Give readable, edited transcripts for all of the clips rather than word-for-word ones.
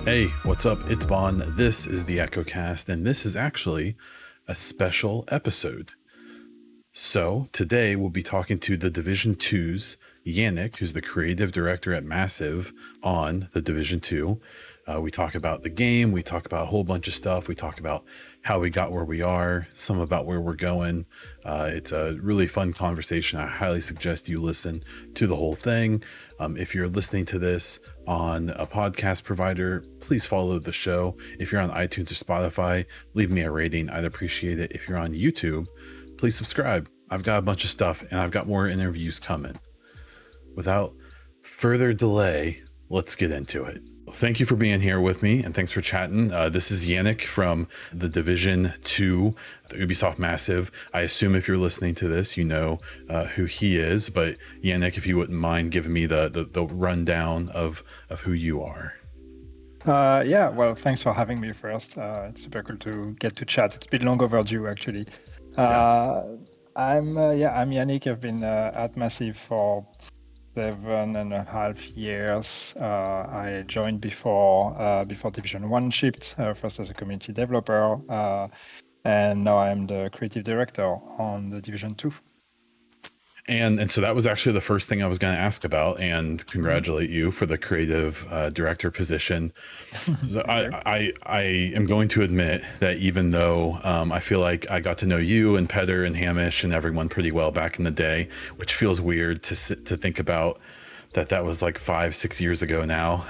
Hey, what's up? It's Bon. This is the EchoCast, and this is actually a special episode. So today we'll be talking to the Division 2's Yannick, who's the creative director at Massive on the Division 2. We talk about the game. We talk about a whole bunch of stuff. We talk about how we got where we are, some about where we're going. It's a really fun conversation. I highly suggest you listen to the whole thing. If you're listening to this on a podcast provider, please follow the show. If you're on iTunes or Spotify, leave me a rating. I'd appreciate it. If you're on YouTube, please subscribe. I've got a bunch of stuff and I've got more interviews coming. Without further delay, let's get into it. Thank you for being here with me, and thanks for chatting. This is Yannick from the Division 2, the Ubisoft Massive. I assume if you're listening to this, you know who he is, but Yannick, if you wouldn't mind giving me the rundown of who you are. Yeah, well, thanks for having me first. It's super cool to get to chat. It's been long overdue, actually. I'm Yannick. I've been at Massive for 7.5 years. I joined before Division 1 shipped, first as a community developer, and now I'm the creative director on the Division 2. And so that was actually the first thing I was going to ask about, and congratulate you for the creative director position. So I am going to admit that even though I feel like I got to know you and Petter and Hamish and everyone pretty well back in the day, which feels weird to think about that was like 5-6 years ago now.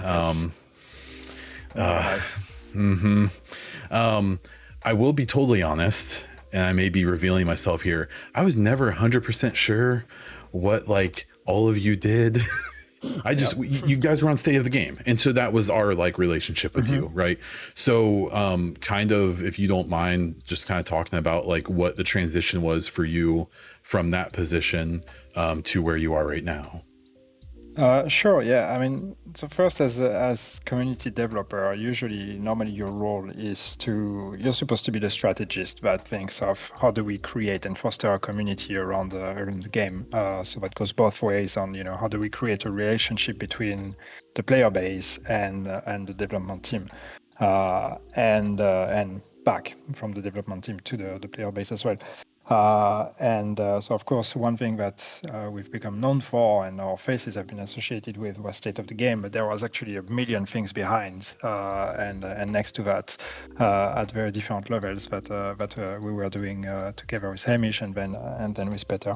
I will be totally honest, and I may be revealing myself here. I was never 100% sure what like all of you did. You guys were on State of the Game, and so that was our like relationship with you, right? So kind of, if you don't mind, just kind of talking about like what the transition was for you from that position to where you are right now. Sure, yeah. I mean, so first as community developer, normally your role is you're supposed to be the strategist that thinks of how do we create and foster a community around the game. So that goes both ways on, how do we create a relationship between the player base and the development team, and back from the development team to the player base as well. So of course, one thing that we've become known for and our faces have been associated with was State of the Game, but there was actually a million things behind and next to that at very different levels that we were doing together with Hamish and then with Petter.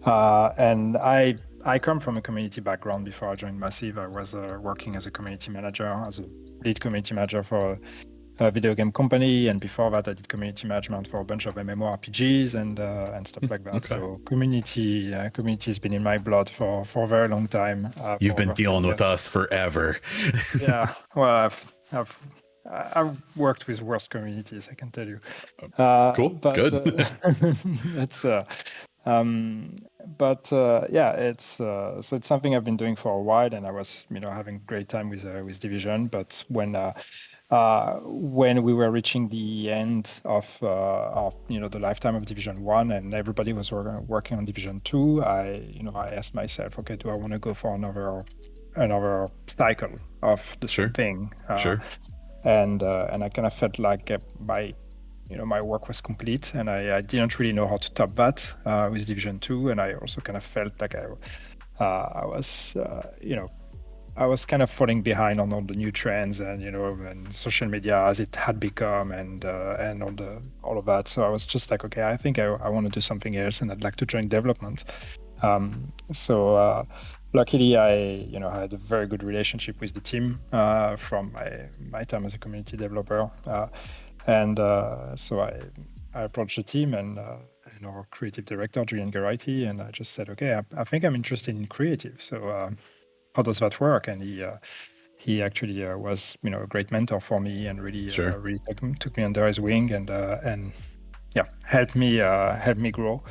And I come from a community background. Before I joined Massive, I was working as a community manager, as a lead community manager for a video game company, and before that I did community management for a bunch of MMORPGs and stuff like that. Okay. So community has been in my blood for a very long time. You've been dealing with us forever. Yeah, well, I've worked with worse communities, I can tell you. Cool, but, good. It's something I've been doing for a while, and I was having a great time with Division. But when we were reaching the end of the lifetime of Division 1 and everybody was working on Division 2, I asked myself, okay, do I want to go for another cycle of the same thing? Sure. And I kind of felt like my work was complete, and I didn't really know how to top that with Division 2, and I also kind of felt like I was kind of falling behind on all the new trends and social media as it had become and all of that. So I was just like, okay, I think I want to do something else, and I'd like to join development. Luckily, I had a very good relationship with the team from my time as a community developer, so I approached the team and our creative director Julian Geraghty, and I just said, okay, I think I'm interested in creative. So how does that work? And he actually was a great mentor for me, and really took me under his wing and helped me grow.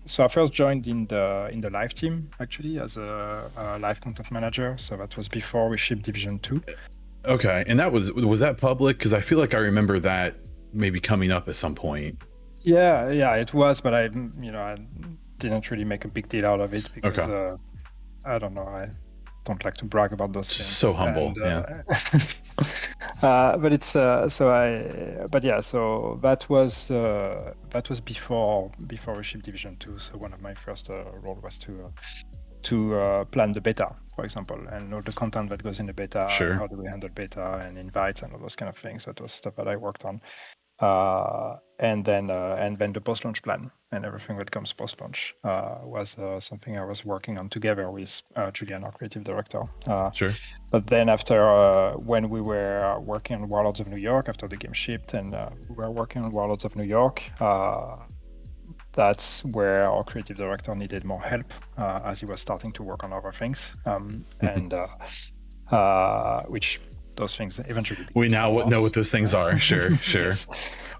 So I first joined in the live team, actually, as a live content manager. So that was before we shipped Division 2. Okay, and was that public? Because I feel like I remember that maybe coming up at some point. Yeah, it was, but I didn't really make a big deal out of it because Okay. I don't know, I don't like to brag about those So things, humble. and Yeah. but it's but yeah, so that was before we shipped Division 2. So one of my first role was to plan the beta, for example, and all the content that goes in the beta, and Sure. how do we handle beta and invites and all those kind of things. That was stuff that I worked on. And then the post-launch plan and everything that comes post-launch was something I was working on together with Julian, our creative director. Sure. But then after when we were working on Warlords of New York, after the game shipped, and we were working on Warlords of New York, that's where our creative director needed more help as he was starting to work on other things, and which those things eventually became We now Star know Wars. what those things are. Sure. Sure. Yes.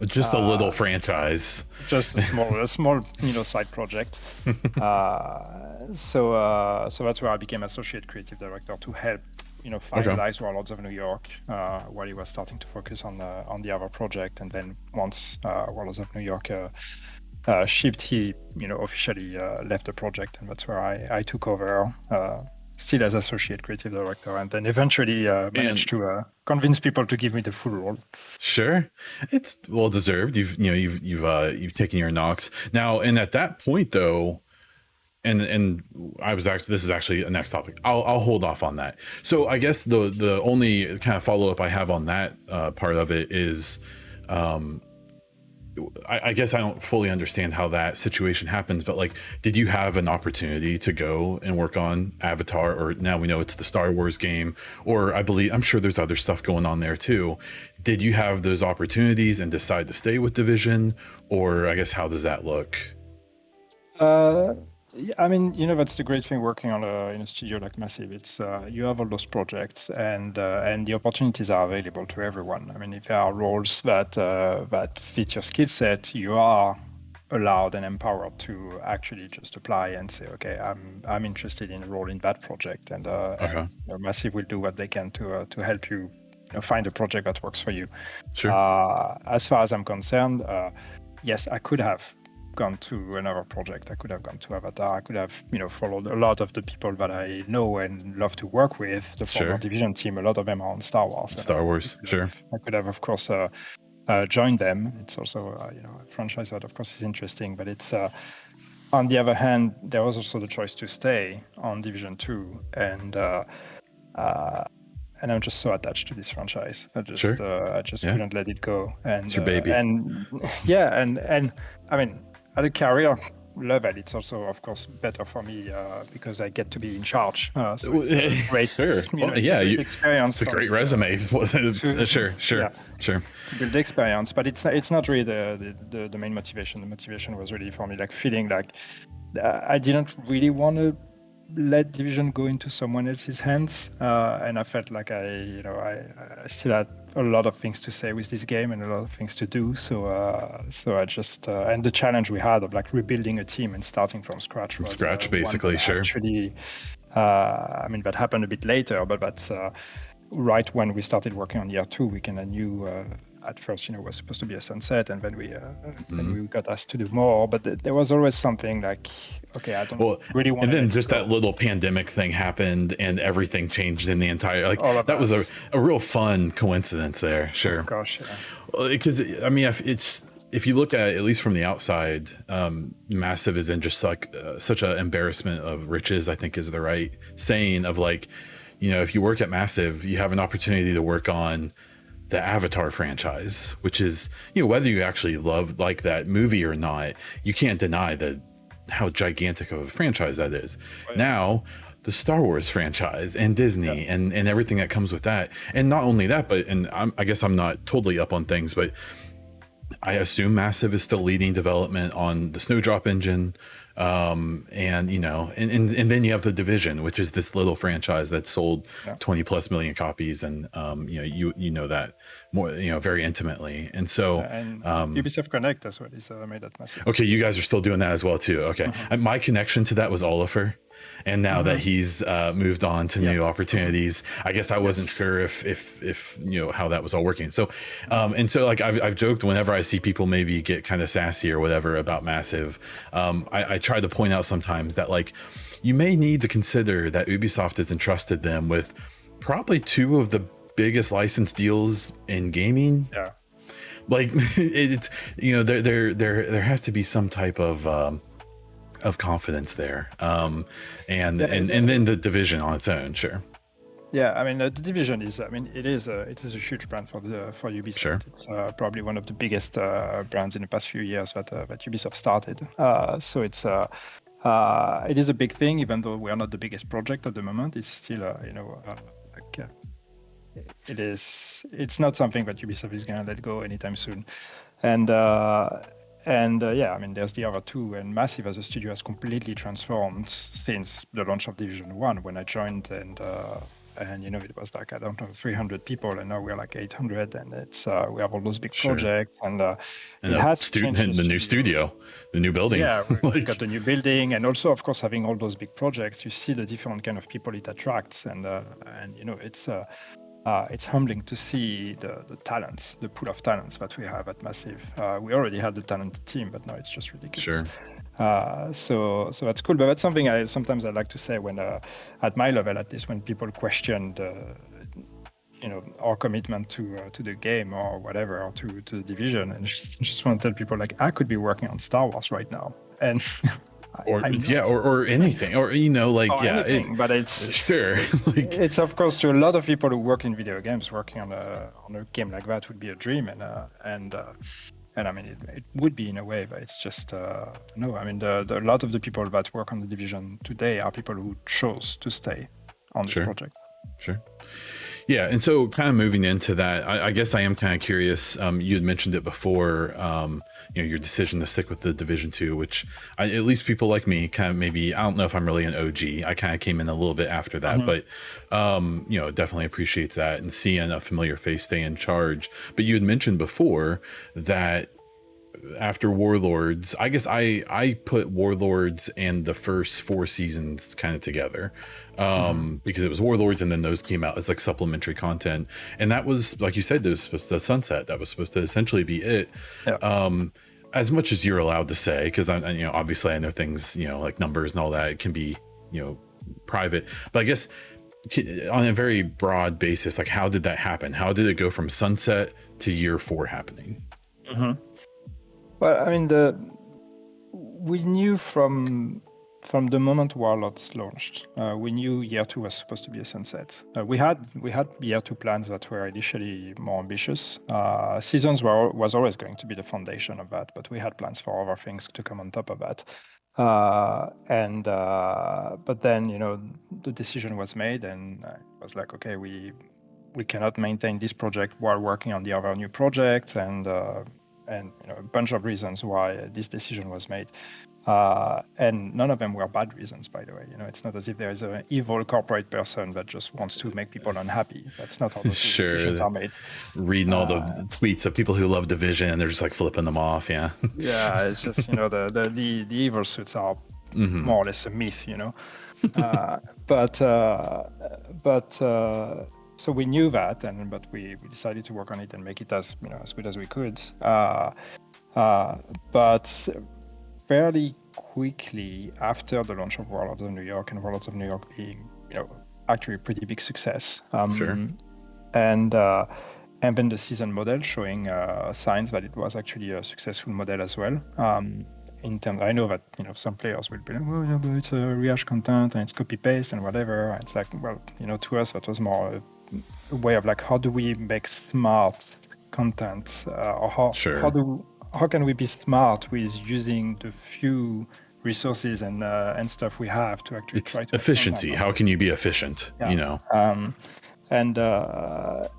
Just a little franchise. Just a small side project. So that's where I became associate creative director to help finalize Warlords of New York while he was starting to focus on the other project. And then once Warlords of New York shipped, he officially left the project, and that's where I took over. Still as associate creative director, and then eventually managed to convince people to give me the full role. Sure, it's well deserved. You've taken your knocks now, and at that point though, and this is actually a next topic. I'll hold off on that. So I guess the only kind of follow up I have on that part of it is, I guess I don't fully understand how that situation happens, but like, did you have an opportunity to go and work on Avatar, or now we know it's the Star Wars game, or I'm sure there's other stuff going on there too. Did you have those opportunities and decide to stay with Division, or I guess how does that look? I mean, that's the great thing working on in a studio like Massive. It's you have all those projects, and the opportunities are available to everyone. I mean, if there are roles that fit your skill set, you are allowed and empowered to actually just apply and say, okay, I'm interested in a role in that project, and Massive will do what they can to help you, find a project that works for you. Sure. As far as I'm concerned, yes, I could have gone to another project. I could have gone to Avatar. I could have, followed a lot of the people that I know and love to work with. The former Division team, a lot of them are on Star Wars. I could have, of course, joined them. It's also, a franchise that, of course, is interesting. But it's, on the other hand, there was also the choice to stay on Division 2, and I'm just so attached to this franchise. I just couldn't let it go. And it's your baby. And I mean, at a career level, it's also, of course, better for me because I get to be in charge. So it's a great, great experience. It's a great resume. Sure. To build the experience, but it's not really the main motivation. The motivation was really for me, like feeling like I didn't really want to let Division go into someone else's hands, and I felt like I still had a lot of things to say with this game and a lot of things to do. So I just and the challenge we had of like rebuilding a team and starting from scratch. Basically, sure. Actually, I mean, that happened a bit later, but that's right when we started working on year 2. We kind of knew. At first, it was supposed to be a sunset, and then we got asked to do more. But there was always something like, okay, I don't really want. And then just that little pandemic thing happened, and everything changed in the entire. Like that was a real fun coincidence there. Sure. Oh, gosh, yeah. Because I mean, if you look at least from the outside, Massive is in just like such an embarrassment of riches, I think is the right saying of like, if you work at Massive, you have an opportunity to work on the Avatar franchise, which is, whether you actually like that movie or not, you can't deny how gigantic of a franchise that is. Oh, yeah. Now, the Star Wars franchise and Disney and everything that comes with that. And not only that, but, and I guess I'm not totally up on things, but I assume Massive is still leading development on the Snowdrop engine. And then you have the Division, which is this little franchise that sold 20 plus million copies. And, that more, very intimately. And so, and Ubisoft Connect as well is made at Massive. Okay. You guys are still doing that as well too. Okay. My connection to that was Oliver. And now that he's moved on to new opportunities, I guess I wasn't sure if how that was all working. So, and so like I've joked whenever I see people maybe get kind of sassy or whatever about Massive, I try to point out sometimes that like you may need to consider that Ubisoft has entrusted them with probably two of the biggest license deals in gaming. Yeah. Like it's there has to be some type of confidence there, and then the Division on its own, sure. Yeah, I mean the Division is, I mean it is a huge brand for Ubisoft. Sure. It's probably one of the biggest brands in the past few years that Ubisoft started. So it is a big thing, even though we are not the biggest project at the moment. It's still it's not something that Ubisoft is going to let go anytime soon. And yeah, I mean, there's the other two, and Massive as a studio has completely transformed since the launch of Division 1 when I joined, and it was like, I don't know, 300 people, and now we're like 800, and it's we have all those big projects, and it has changed the new studio, the new building. Yeah, we got a new building, and also, of course, having all those big projects, you see the different kind of people it attracts, and it's humbling to see the talents, the pool of talents that we have at Massive. We already had the talented team, but now it's just ridiculous. Sure. So that's cool. But that's something I sometimes like to say when, at my level, at least, when people question our commitment to the game or whatever, or to the Division, and just want to tell people like I could be working on Star Wars right now, and. Or anything, or anything, but it's sure. Like, it's of course to a lot of people who work in video games, working on a game like that would be a dream, and I mean it would be in a way, but it's just no. I mean a lot of the people that work on the Division today are people who chose to stay on this project. Sure. Yeah, and so kind of moving into that, I guess I am kind of curious. You had mentioned it before, your decision to stick with the Division 2, which at least people like me kind of maybe, I don't know if I'm really an OG. I kind of came in a little bit after that, but, definitely appreciates that and seeing a familiar face stay in charge. But you had mentioned before that after Warlords, I guess I put Warlords and the first 4 seasons kind of together, because it was Warlords and then those came out as like supplementary content, and that was, like you said, there was supposed to sunset. That was supposed to essentially be it. As much as you're allowed to say, because I obviously I know things, like numbers and all that, it can be private, but I guess on a very broad basis, like how did that happen? How did it go from sunset to year 4 happening? Well, I mean, we knew from the moment Warlords launched, we knew year 2 was supposed to be a sunset. We had year 2 plans that were initially more ambitious. Seasons was always going to be the foundation of that, but we had plans for other things to come on top of that. But then the decision was made, and it was like, okay, we cannot maintain this project while working on the other new projects, and a bunch of reasons why this decision was made, and none of them were bad reasons, by the way. It's not as if there is an evil corporate person that just wants to make people unhappy. That's not how those decisions are made. Reading all the tweets of people who love Division, and they're just like flipping them off. Yeah. It's just the evil suits are more or less a myth. So we knew that, but we decided to work on it and make it as good as we could. But fairly quickly after the launch of Warlords of New York, and Warlords of New York being actually a pretty big success, and then the season model showing signs that it was actually a successful model as well. In terms, I know that some players will be like, well, yeah, but it's a rehash content and it's copy paste and whatever. And it's like, well, to us that was more a way of like, how do we make smart content, or how can we be smart with using the few resources and stuff we have to actually try to efficiency. How can you be efficient? And the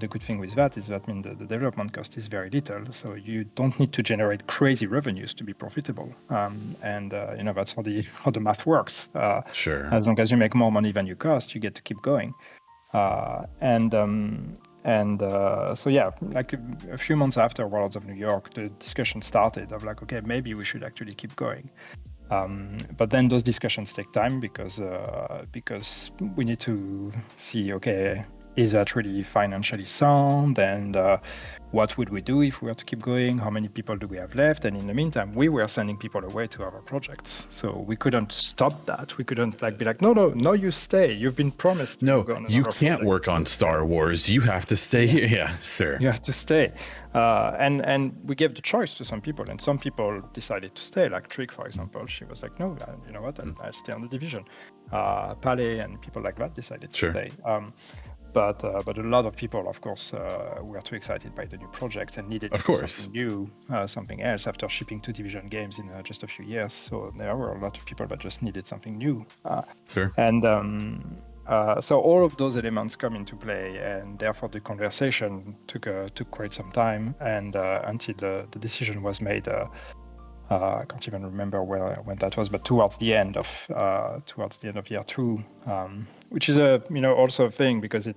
good thing with that is that the development cost is very little, so you don't need to generate crazy revenues to be profitable. That's how the math works. As long as you make more money than you cost, you get to keep going. So like a few months after Warlords of New York, the discussion started of like, okay, maybe we should actually keep going. But then those discussions take time because we need to see, okay, is that really financially sound? And what would we do if we were to keep going? How many people do we have left? And in the meantime, we were sending people away to other projects. So we couldn't stop that. We couldn't be like, no, you stay. You've been promised to No, go on you another can't project. work on Star Wars. You have to stay here. Yeah, sure. You have to stay. And we gave the choice to some people, and some people decided to stay, like Trick, for example. She was like, no, you know what, I'll stay on the division. Palais and people like that decided to stay. But a lot of people, of course, were too excited by the new projects and needed something new, something else after shipping 2 Division games in just a few years. So there were a lot of people that just needed something new. And so all of those elements come into play, and therefore the conversation took quite some time, and until the decision was made. I can't even remember when that was, but towards the end of year 2, which is also a thing, because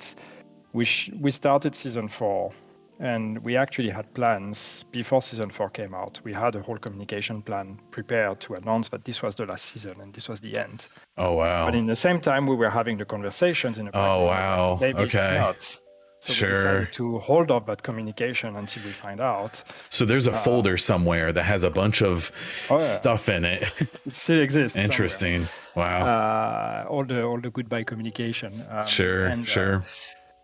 we started season 4, and we actually had plans before season 4 came out. We had a whole communication plan prepared to announce that this was the last season and this was the end. Oh wow! But in the same time, we were having the conversations in the background. Oh wow! Maybe okay. It's not. So we decided to hold off that communication until we find out. So there's a folder somewhere that has a bunch of stuff in it. It still exists. Interesting. Somewhere. Wow. All the goodbye communication. Sure.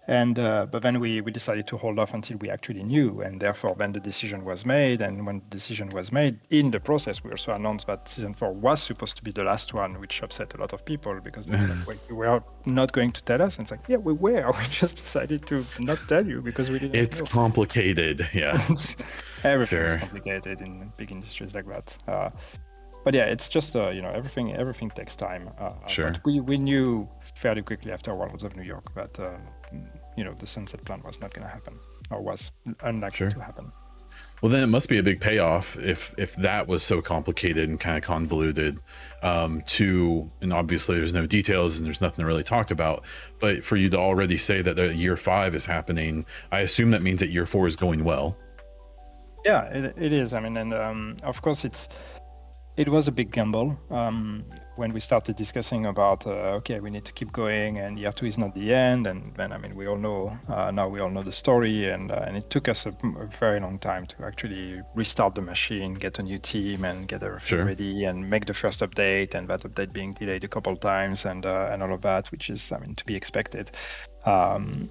But then we decided to hold off until we actually knew, and therefore then the decision was made. And when the decision was made, in the process, we also announced that season 4 was supposed to be the last one, which upset a lot of people, because they were like, wait, you were not going to tell us? And it's like, yeah, we were. We just decided to not tell you because we didn't know. Complicated. Yeah. Everything is complicated in big industries like that. But yeah, it's just everything takes time. But we knew fairly quickly after Worlds of New York that the sunset plan was not going to happen, or was unlikely to happen. Well, then it must be a big payoff if that was so complicated and kind of convoluted. And obviously there's no details and there's nothing to really talk about. But for you to already say that the year 5 is happening, I assume that means that year 4 is going well. Yeah, it is. I mean, and of course it was a big gamble when we started discussing about we need to keep going, and year 2 is not the end. And then we all know now the story, and it took us a very long time to actually restart the machine, get a new team, and get everything ready, and make the first update, and that update being delayed a couple times, and all of that, which is to be expected. And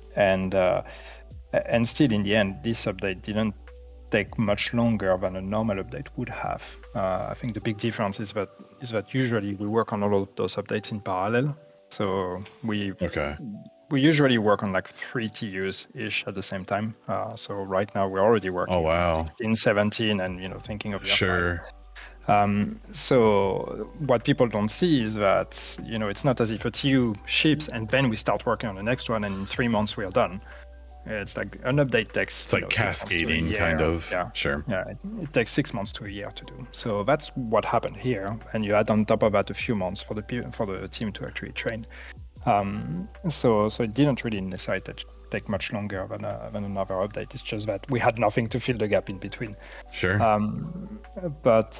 still in the end, this update didn't take much longer than a normal update would have. I think the big difference is that usually we work on all of those updates in parallel. So we usually work on like 3 TUs ish at the same time. So right now we're already working on 16, 17, and thinking of year 5. So what people don't see is that it's not as if a TU ships and then we start working on the next one, and in 3 months we are done. It's like an update takes. It's like cascading, kind of. Yeah. Sure. Yeah, it takes 6 months to a year to do. So that's what happened here, and you add on top of that a few months for the team to actually train. So it didn't really necessarily take much longer than another update. It's just that we had nothing to fill the gap in between. Sure. But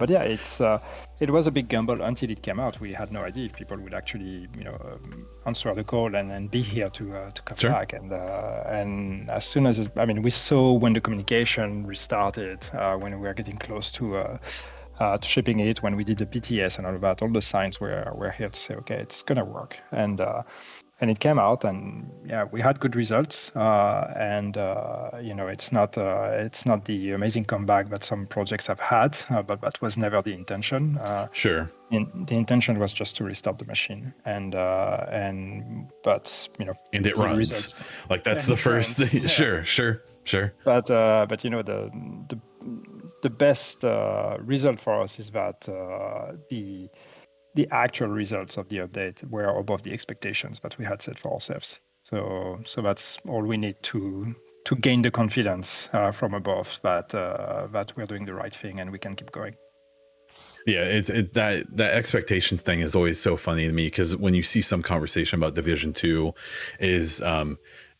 yeah, it was a big gamble until it came out. We had no idea if people would actually answer the call and be here to come back. And as soon as we saw when the communication restarted, when we were getting close to shipping it, when we did the PTS and all of that, all the signs were here to say, okay, it's gonna work. And it came out, and yeah, we had good results. It's not the amazing comeback that some projects have had, but that was never the intention. The intention was just to restart the machine, and it runs. Results. Like that's the first thing. Yeah. Sure. But the best result for us is that the actual results of the update were above the expectations that we had set for ourselves. So that's all we need to gain the confidence from above that we're doing the right thing and we can keep going. Yeah, that expectations thing is always so funny to me, because when you see some conversation about Division 2 is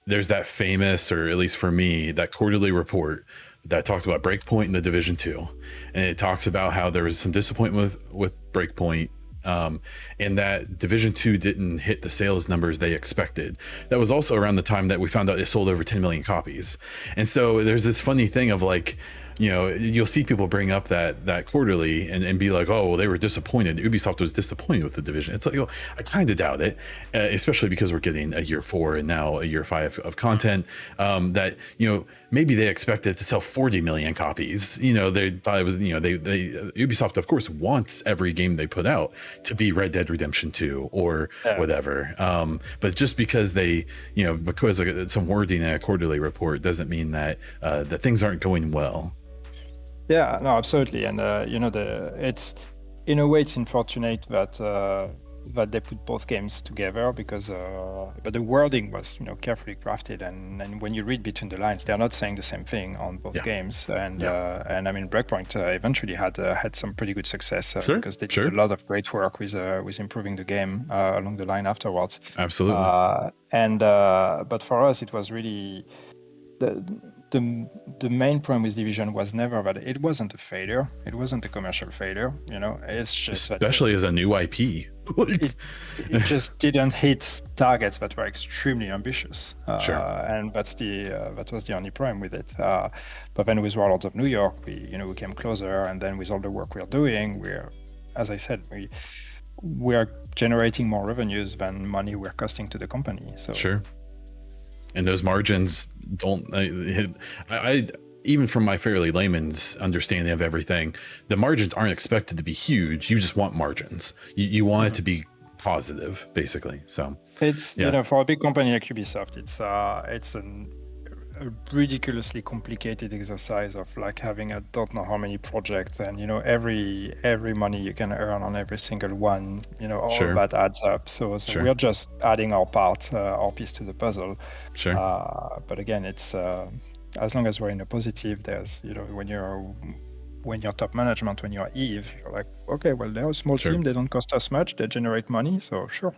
there's that famous, or at least for me, that quarterly report that talks about Breakpoint in the Division 2, and it talks about how there was some disappointment with Breakpoint, and that Division 2 didn't hit the sales numbers they expected. That was also around the time that we found out it sold over 10 million copies. And so there's this funny thing of like, you know, you'll see people bring up that quarterly and be like, oh, well, they were disappointed. Ubisoft was disappointed with the Division. It's like, you know, I kind of doubt it, especially because we're getting a year 4 and now a year 5 of content, that, you know, maybe they expected it to sell 40 million copies. You know, they thought it was, you know, they Ubisoft, of course, wants every game they put out to be Red Dead Redemption 2 or whatever. But just because they, you know, because of some wording in a quarterly report doesn't mean that that things aren't going well. Yeah, no, absolutely. And you know, it's in a way it's unfortunate that that they put both games together because but the wording was, you know, carefully crafted, and when you read between the lines, they're not saying the same thing on both games. And and I mean, Breakpoint eventually had some pretty good success because they did a lot of great work with improving the game along the line afterwards. Absolutely. But for us, it was really the main problem with Division was never that it wasn't a failure. It wasn't a commercial failure. You know, it's just especially as a new IP. it just didn't hit targets that were extremely ambitious. And that was the only problem with it. But then with Warlords of New York, we came closer, and then with all the work we're doing, as I said, we are generating more revenues than money we're costing to the company. So sure. And those margins don't, I even from my fairly layman's understanding of everything, the margins aren't expected to be huge. You just want margins. You want it to be positive, basically. So it's, you know, for a big company like Ubisoft, it's a ridiculously complicated exercise of like having I don't know how many projects, and you know, every money you can earn on every single one, you know, all that adds up. So we're just adding our part, our piece to the puzzle. But again, it's as long as we're in a positive, there's, you know, when you're top management, when you're Eve, you're like, okay, well, they're a small team, they don't cost us much, they generate money, so sure.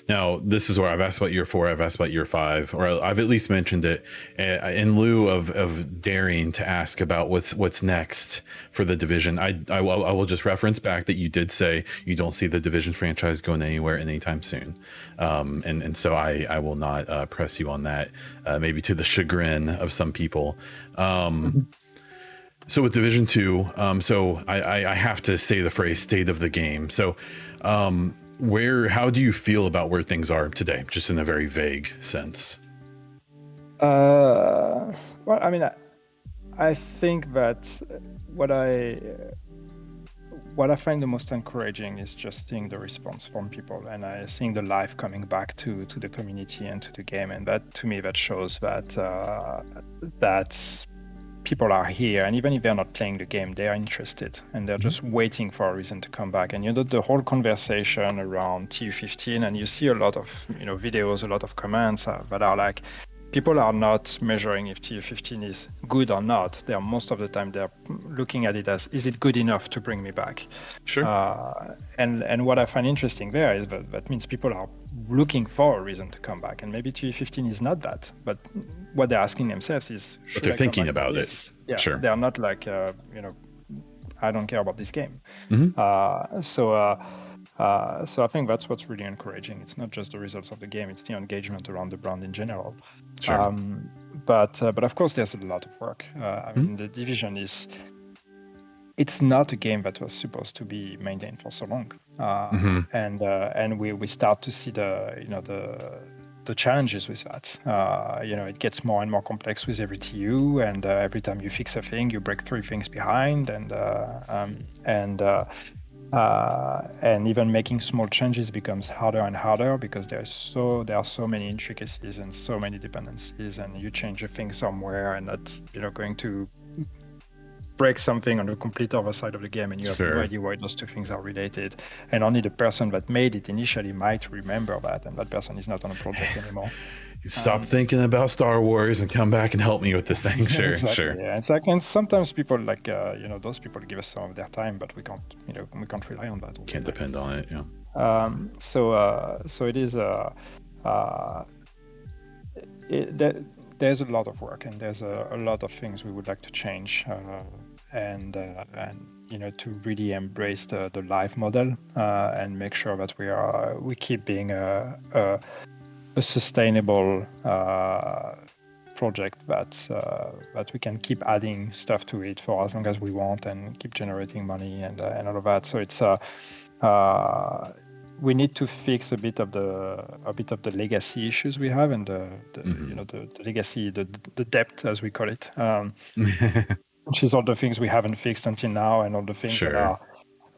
Now, this is where I've asked about year 4, I've asked about year 5, or I've at least mentioned it in lieu of daring to ask about what's next for the Division. I will just reference back that you did say you don't see the Division franchise going anywhere anytime soon. And so I will not press you on that, maybe to the chagrin of some people. So with Division 2, so I have to say the phrase state of the game. So how do you feel about where things are today, just in a very vague sense? Well, I mean, I think that what I find the most encouraging is just seeing the response from people, and seeing the life coming back to the community and to the game, and that, to me, that shows that people are here, and even if they're not playing the game, they are interested, and they're just waiting for a reason to come back. And you know, the whole conversation around TU15, and you see a lot of, you know, videos, a lot of comments that are like, people are not measuring if TU15 is good or not. They're most of the time they're looking at it as, is it good enough to bring me back? Sure. And what I find interesting there is that means people are looking for a reason to come back, and maybe TU15 is not that, but what they're asking themselves is, but they're thinking about it. Yeah, sure. They're not like, you know, I don't care about this game. So I think that's what's really encouraging. It's not just the results of the game; it's the engagement around the brand in general. Sure. But of course, there's a lot of work. I mean, the Division it's not a game that was supposed to be maintained for so long, and we start to see the challenges with that. You know, it gets more and more complex with every TU, and every time you fix a thing, you break 3 things behind, and even making small changes becomes harder and harder because there are so many intricacies and so many dependencies, and you change a thing somewhere, and that's, you know, going to break something on the complete other side of the game, and you have no idea why those 2 things are related, and only the person that made it initially might remember that, and that person is not on a project anymore. Stop thinking about Star Wars and come back and help me with this thing. Sure. Exactly, sure. Yeah, it's like, and sometimes people like, you know, those people give us some of their time, but we can't rely on that. Can't depend on it. Yeah. So it is there's a lot of work, and there's a lot of things we would like to change. to really embrace the live model and make sure that we keep being a sustainable project that we can keep adding stuff to it for as long as we want and keep generating money and all of that. So it's we need to fix a bit of the legacy issues we have and the legacy, the debt as we call it, which is all the things we haven't fixed until now and all the things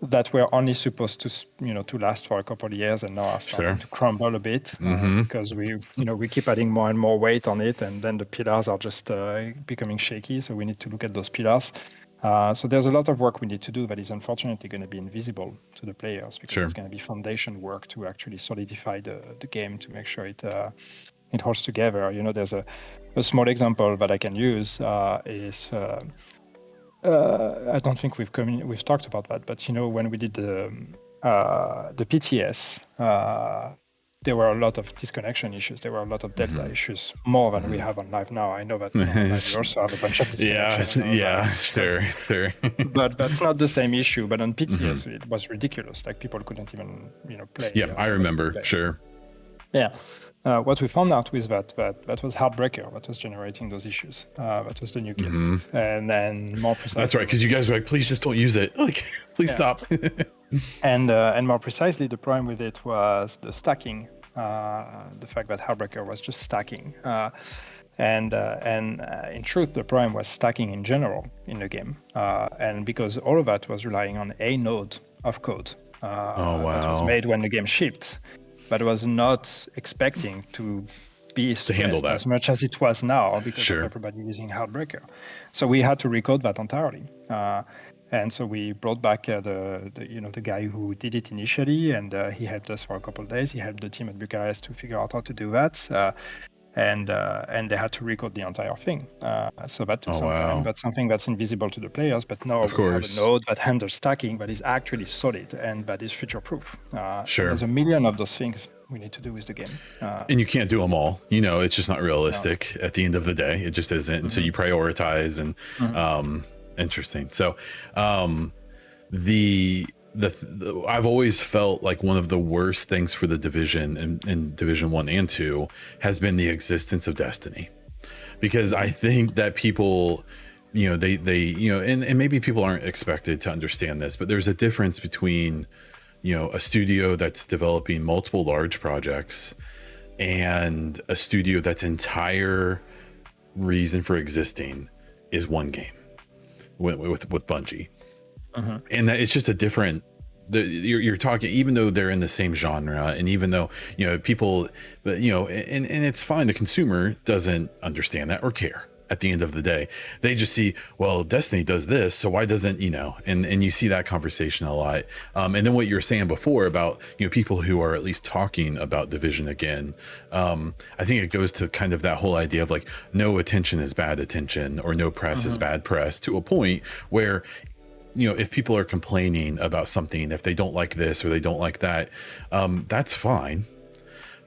that were only supposed to last for a couple of years and now are starting to crumble a bit because we keep adding more and more weight on it, and then the pillars are just becoming shaky. So we need to look at those pillars. So there's a lot of work we need to do that is unfortunately going to be invisible to the players because it's going to be foundation work to actually solidify the game to make sure it holds together. There's a small example that I can use is I don't think we've talked about that, but when we did the PTS, there were a lot of disconnection issues. There were a lot of delta issues, more than we have on live now. I know that we also have a bunch of disconnections. Sure. But that's not the same issue. But on PTS, it was ridiculous. Like people couldn't even, play. Yeah, I remember. Play. Sure. Yeah. What we found out was that was Heartbreaker that was generating those issues. That was the new case. And then more precisely. That's right, because you guys were like, please just don't use it. Like, please stop. And more precisely, the problem with it was the stacking. The fact that Heartbreaker was just stacking. And in truth, the problem was stacking in general in the game. And because all of that was relying on a node of code that was made when the game shipped, but was not expecting to be stressed as much as it was now because of everybody using Heartbreaker. So we had to recode that entirely. And so we brought back the guy who did it initially, and he helped us for a couple of days. He helped the team at Bucharest to figure out how to do that. And they had to recode the entire thing. So that took some time. That's something that's invisible to the players, but now we have a node that handles stacking that is actually solid and that is future-proof. There's a million of those things we need to do with the game. And you can't do them all. It's just not realistic at the end of the day. It just isn't. And so you prioritize and interesting. So I've always felt like one of the worst things for the division in Division 1 and 2 has been the existence of Destiny, because I think that people, and maybe people aren't expected to understand this, but there's a difference between, a studio that's developing multiple large projects and a studio that's entire reason for existing is one game with Bungie. And that it's just a different, you're talking, even though they're in the same genre, and even though people, and it's fine, the consumer doesn't understand that or care at the end of the day. They just see, well, Destiny does this, so why doesn't and you see that conversation a lot. And then what you were saying before about people who are at least talking about Division again, I think it goes to kind of that whole idea of like no attention is bad attention, or no press is bad press, to a point where if people are complaining about something, if they don't like this or they don't like that, that's fine,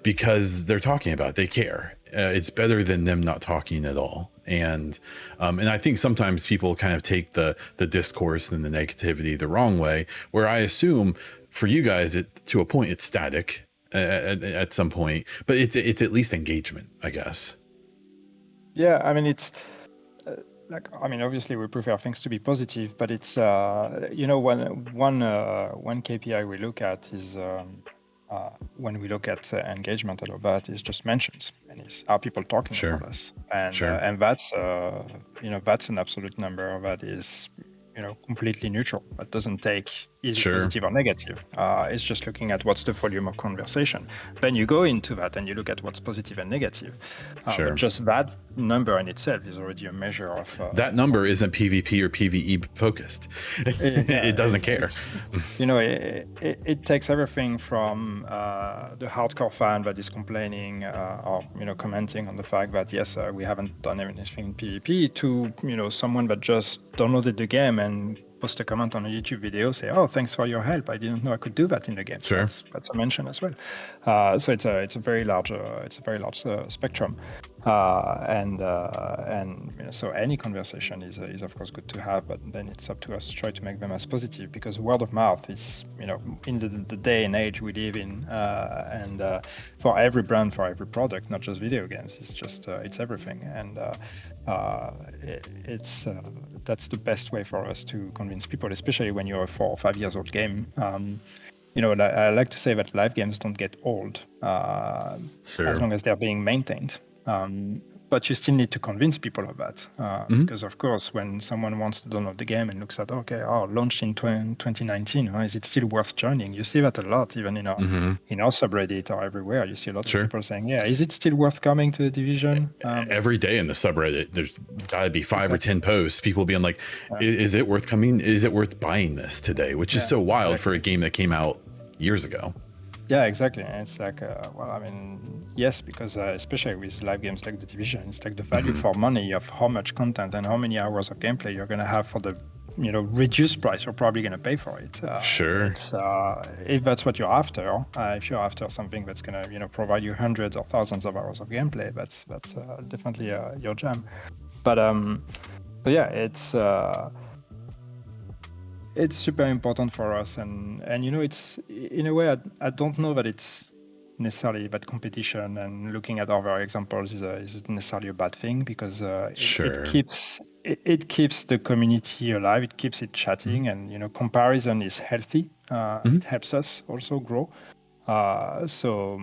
because they're talking about it, they care. It's better than them not talking at all. And I think sometimes people kind of take the discourse and the negativity the wrong way, where I assume for you guys, to a point, it's static at some point, but it's at least engagement, I guess. Yeah, I mean, it's obviously we prefer things to be positive, but it's one KPI we look at is when we look at engagement and all that is just mentions, and is are people talking about us, and that's that's an absolute number that is completely neutral. That doesn't take positive or negative. It's just looking at what's the volume of conversation. Then you go into that and you look at what's positive and negative. But just that number in itself is already a measure of... that number isn't PvP or PvE focused. It doesn't care. It takes everything from the hardcore fan that is complaining or commenting on the fact that, yes, we haven't done anything in PvP, to someone that just downloaded the game and post a comment on a YouTube video, say, "Oh, thanks for your help. I didn't know I could do that in the game." That's a mention as well. So it's a very large spectrum. And so any conversation is of course good to have, but then it's up to us to try to make them as positive, because word of mouth is, in the day and age we live in, and for every brand, for every product, not just video games, it's just it's everything. And that's the best way for us to convince people, especially when you're a 4 or 5 years old game. I like to say that live games don't get old as long as they're being maintained. But you still need to convince people of that, because of course, when someone wants to download the game and looks at, launched in 2019, is it still worth joining? You see that a lot, even in our subreddit or everywhere. You see a lot of people saying, is it still worth coming to the Division? Every day in the subreddit, there's got to be 5 or 10 posts, people being like, is it worth coming? Is it worth buying this today? Which is so wild for a game that came out years ago. Yeah, exactly. And it's like, yes, because especially with live games like The Division, it's like the value for money of how much content and how many hours of gameplay you're going to have for the, reduced price you're probably going to pay for it. If that's what you're after, if you're after something that's going to, provide you hundreds or thousands of hours of gameplay, that's definitely your jam. But yeah, it's super important for us, and it's, in a way, I don't know that it's necessarily that competition and looking at other examples is necessarily a bad thing, because it keeps the community alive, it keeps it chatting, and comparison is healthy. It helps us also grow. So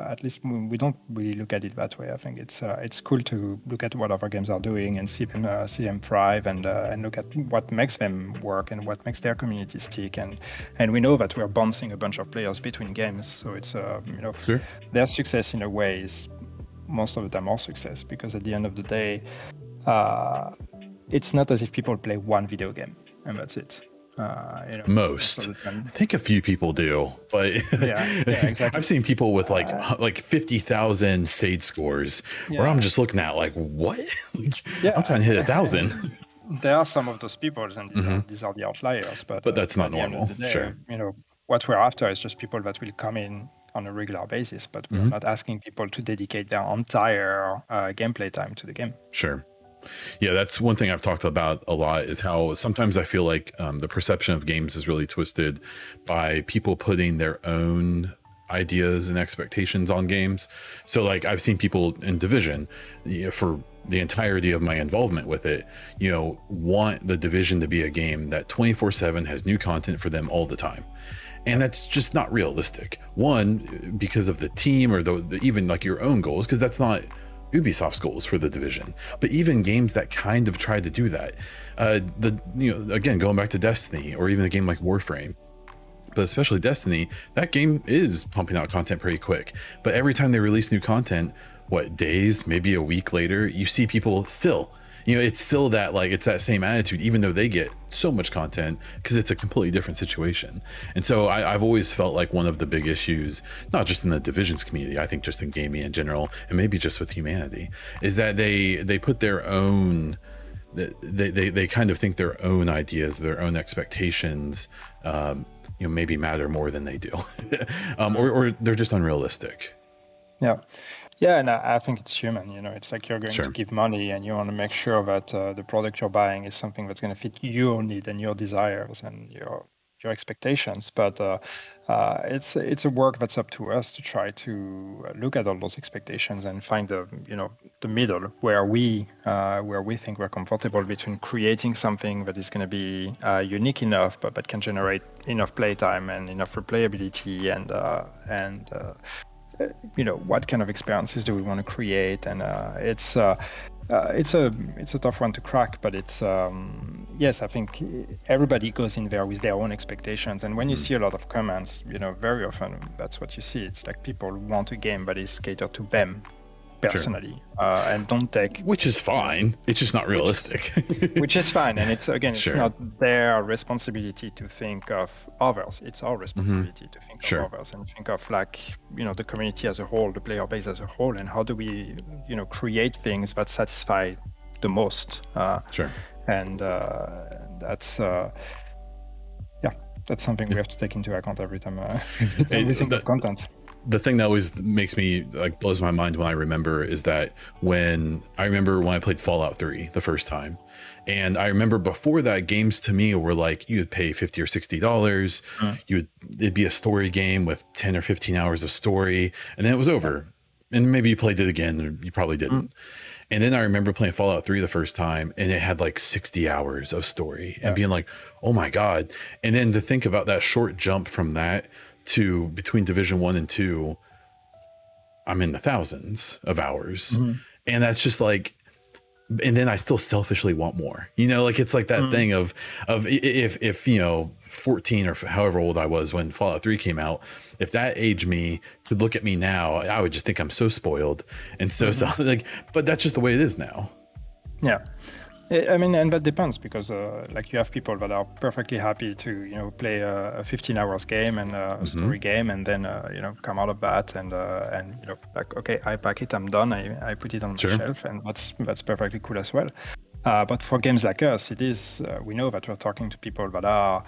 at least we don't really look at it that way. I think it's cool to look at what other games are doing and see them thrive, and look at what makes them work and what makes their community stick. And we know that we're bouncing a bunch of players between games, so it's their success in a way is most of the time our success, because at the end of the day, it's not as if people play one video game and that's it. Most, I think a few people do, but exactly. I've seen people with like 50,000 Fade scores where I'm just looking at like, what? I'm trying to hit 1,000. There are some of those people, and these are the outliers, but that's not normal. Sure. What we're after is just people that will come in on a regular basis, but we're not asking people to dedicate their entire gameplay time to the game. Sure. Yeah, that's one thing I've talked about a lot, is how sometimes I feel like the perception of games is really twisted by people putting their own ideas and expectations on games. So like I've seen people in Division, for the entirety of my involvement with it, want the Division to be a game that 24/7 has new content for them all the time. And that's just not realistic. One, because of the team, or even like your own goals, because that's not Ubisoft's goals for the Division. But even games that kind of try to do that, again, going back to Destiny, or even a game like Warframe, but especially Destiny, that game is pumping out content pretty quick. But every time they release new content, days, maybe a week later, you see people still, it's still that, like, it's that same attitude, even though they get so much content, because it's a completely different situation. And so I've always felt like one of the big issues, not just in the Divisions community, I think just in gaming in general, and maybe just with humanity, is that they put their own, they kind of think their own ideas, their own expectations, maybe matter more than they do, or they're just unrealistic. Yeah, and I think it's human. It's like you're going to give money, and you want to make sure that the product you're buying is something that's going to fit your need and your desires and your expectations. But it's a work that's up to us to try to look at all those expectations and find the middle where we think we're comfortable between creating something that is going to be unique enough, but that can generate enough playtime and enough replayability, and what kind of experiences do we want to create. And it's a tough one to crack, but it's yes, I think everybody goes in there with their own expectations, and when you see a lot of comments, very often that's what you see. It's like people want a game that is catered to them personally, and don't take, which is fine, it's just not realistic, which is fine. And it's, again, it's not their responsibility to think of others, it's our responsibility to think of others, and think of, like, the community as a whole, the player base as a whole, and how do we create things that satisfy the most. And that's that's something we have to take into account every time we think of content. the thing that always makes me like blows my mind when I remember is that when I played Fallout 3 the first time, and I remember before that, games to me were like you'd pay $50 or $60, it'd be a story game with 10 or 15 hours of story, and then it was over. And maybe you played it again, or you probably didn't. And then I remember playing Fallout 3 the first time, and it had like 60 hours of story, and being like, oh my God. And then to think about that short jump from that to between Division 1 and 2, I'm in the thousands of hours. And that's just like, and then I still selfishly want more, you know, like it's like that thing of if, you know, 14 or however old I was when Fallout 3 came out, if that age me could look at me now, I would just think I'm so spoiled and so like, but that's just the way it is now. Yeah. I mean, and that depends because like you have people that are perfectly happy to, you know, play a 15 hours game and a story game and then, you know, come out of that and you know, like, okay, I pack it, I'm done. I put it on the shelf, and that's perfectly cool as well. But for games like us, it is, we know that we're talking to people that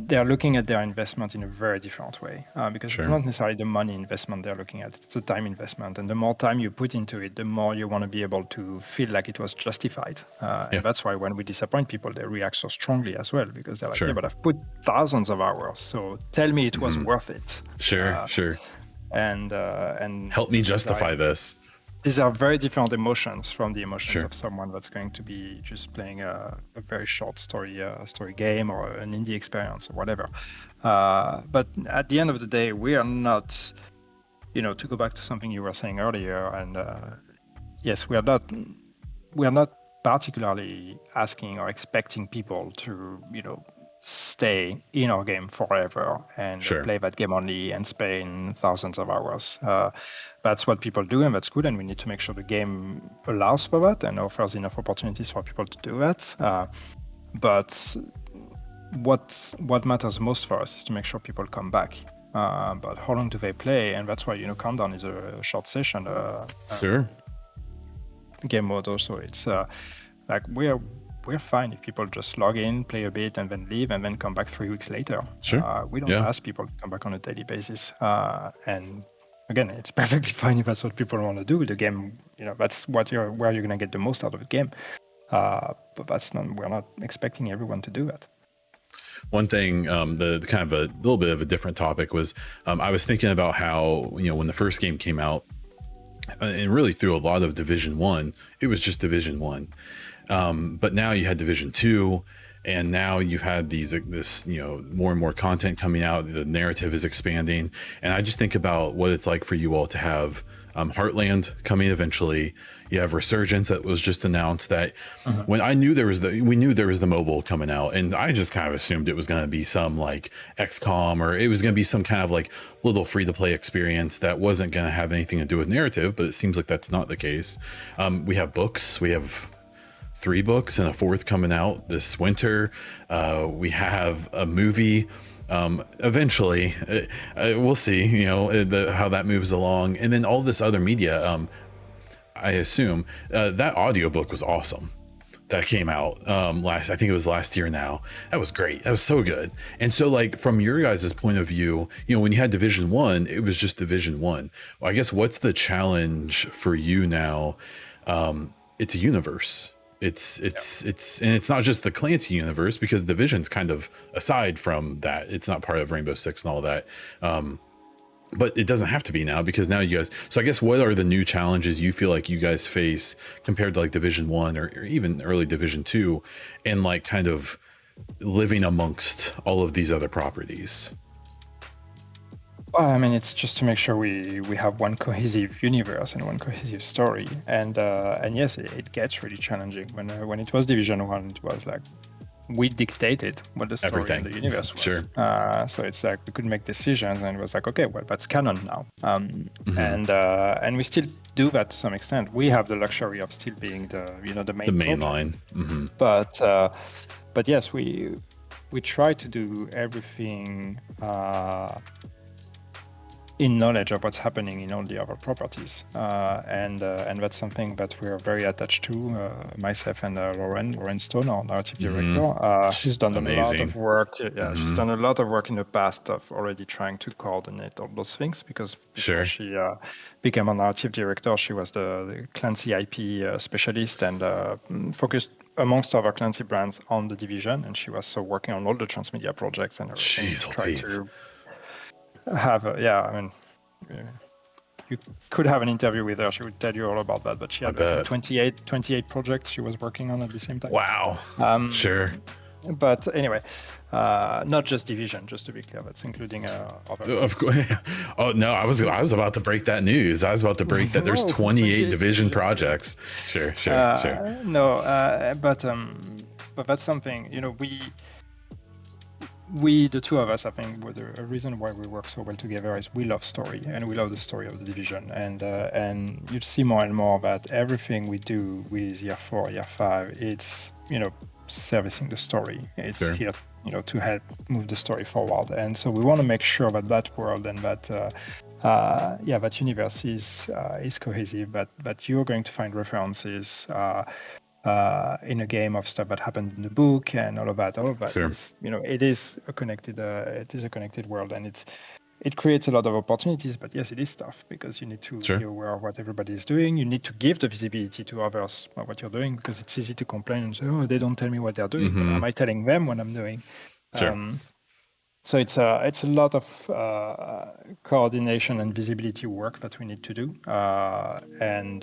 they're looking at their investment in a very different way because it's not necessarily the money investment they're looking at, it's the time investment. And the more time you put into it, the more you want to be able to feel like it was justified. And that's why when we disappoint people, they react so strongly as well, because they're like, yeah, but I've put thousands of hours, so tell me it was worth it. And help me justify this. These are very different emotions from the emotions of someone that's going to be just playing a very short story game or an indie experience or whatever. But at the end of the day, we are not, you know, to go back to something you were saying earlier, and yes, we are not particularly asking or expecting people to, you know, stay in our game forever and play that game only and spend thousands of hours. That's what people do, and that's good, and we need to make sure the game allows for that and offers enough opportunities for people to do that. But what matters most for us is to make sure people come back. But how long do they play? And that's why, you know, Countdown is a short session game mode also. It's like we're fine if people just log in, play a bit, and then leave, and then come back 3 weeks later. We don't ask people to come back on a daily basis. And again, it's perfectly fine if that's what people want to do. The game, you know, that's where you're going to get the most out of the game. But we're not expecting everyone to do that. One thing, the kind of a little bit of a different topic was, I was thinking about how, you know, when the first game came out, and really through a lot of Division 1, it was just Division 1. But now you had Division 2, and now you've had this, you know, more and more content coming out. The narrative is expanding, and I just think about what it's like for you all to have Heartland coming eventually. You have Resurgence that was just announced. That when we knew there was the mobile coming out, and I just kind of assumed it was going to be some like XCOM, or it was going to be some kind of like little free to play experience that wasn't going to have anything to do with narrative. But it seems like that's not the case. We have books. We have 3 books and a 4th coming out this winter. We have a movie. Eventually, we'll see, you know, how that moves along. And then all this other media, I assume that audiobook was awesome. That came out I think it was last year now. That was great. That was so good. And so like from your guys' point of view, you know, when you had Division 1, it was just Division 1. Well, I guess what's the challenge for you now? It's a universe. It's and it's not just the Clancy universe, because Division's kind of aside from that. It's not part of Rainbow Six and all that. But it doesn't have to be now, because now you guys, so I guess what are the new challenges you feel like you guys face compared to like Division 1 or even early Division 2, and like kind of living amongst all of these other properties? Well, I mean, it's just to make sure we have one cohesive universe and one cohesive story. And yes, it gets really challenging. When it was Division 1, it was like we dictated what the story and the universe was. So it's like we could make decisions, and it was like, okay, well, that's canon now. And we still do that to some extent. We have the luxury of still being the main line. But yes, we try to do everything in knowledge of what's happening in all the other properties, and that's something that we are very attached to. Myself and Lauren Stone, our narrative director, she's done a lot of work. Yeah, she's done a lot of work in the past of already trying to coordinate all those things, because before she became a narrative director, she was the Clancy IP specialist and focused amongst other Clancy brands on the Division, and she was so working on all the transmedia projects and everything. Jeez, try to have you could have an interview with her. She would tell you all about that, but she had 28 projects she was working on at the same time. Wow. Sure. But anyway, not just Division, just to be clear, that's including other. Of course. Oh no, I was about to break that news. I was about to break that there's 28 Division projects. Sure. No, but that's something, we, the two of us, I think, a reason why we work so well together is we love story, and we love the story of the Division, and you see more and more that everything we do with year 4, year 5, it's servicing the story. It's here, to help move the story forward, and so we want to make sure that world and that universe is cohesive, that you're going to find references in a game of stuff that happened in the book and all of that is, it is a connected world, and it creates a lot of opportunities. But yes, it is tough, because you need to be aware of what everybody is doing. You need to give the visibility to others of what you're doing, because it's easy to complain and say, oh, they don't tell me what they're doing. But am I telling them what I'm doing? So it's a lot of coordination and visibility work that we need to do, and